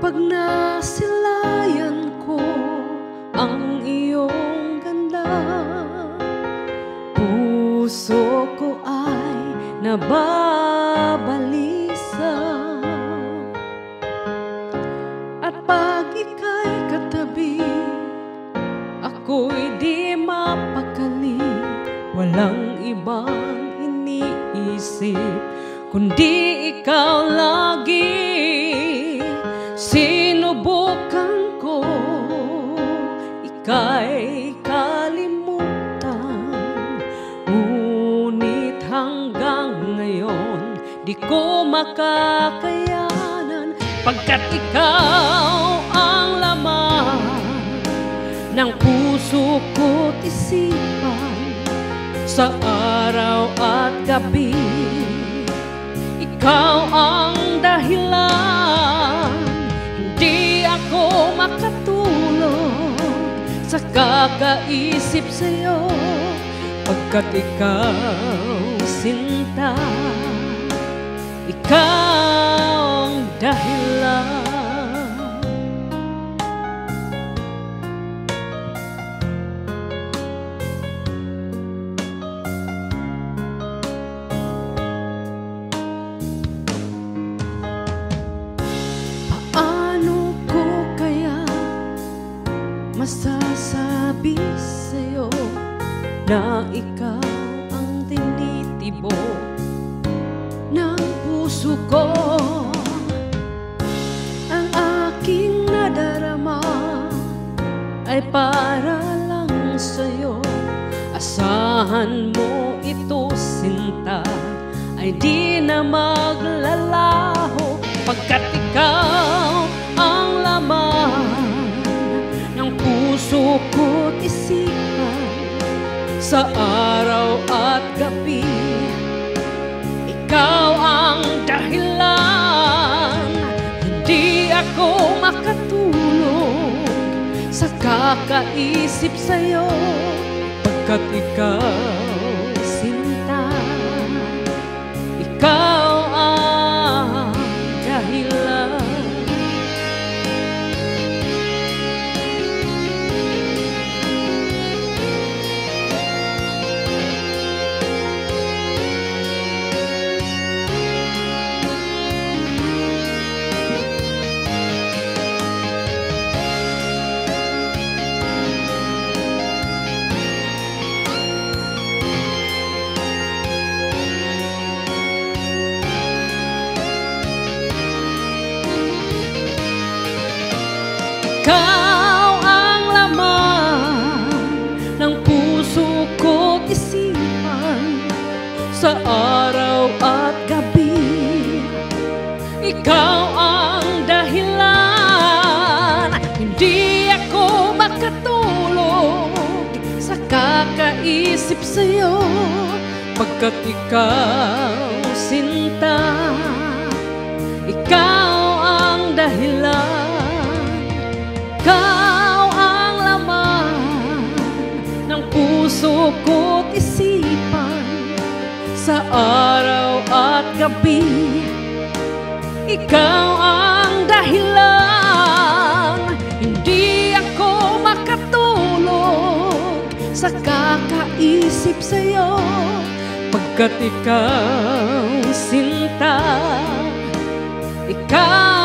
Pag nasilayan ko ang iyong ganda, puso ko ay nababalisa. At pag ika'y katabi, ako'y di mapakali. Walang ibang iniisip kundi ikaw lagi. Sinubukan ko ika'y kalimutan, ngunit hanggang ngayon di ko makakayanan. Pagkat ikaw ang laman ng puso ko't isipan, sa araw at gabi ikaw ang dahilan. Hindi ako makatulog sa kakaisip sa'yo, pagkat ikaw sinta, ikaw ang dahilan. Masasabi sa'yo na ikaw ang tinitibok ng puso ko. Ang aking nadarama ay para lang sa'yo. Asahan mo ito, sinta, ay di na maglalaho, pagkat ikaw ang laman puso ko't isipan, sa araw at gabi ikaw ang dahilan. Hindi ako makatulog sa kakaisip sa'yo, pagkat ikaw sinta, ikaw ang dahilan. Ikaw ang laman ng puso ko't isipan, sa araw at gabi ikaw ang dahilan. Hindi ako makatulog sa kakaisip sa'yo, pagkat ikaw sinta, ikaw ang dahilan. Ikaw ang laman ng puso ko't isipan, sa araw at gabi ikaw ang dahilan. Hindi ako makatulog sa kakaisip sa'yo, pagkat ikaw sinta, ikaw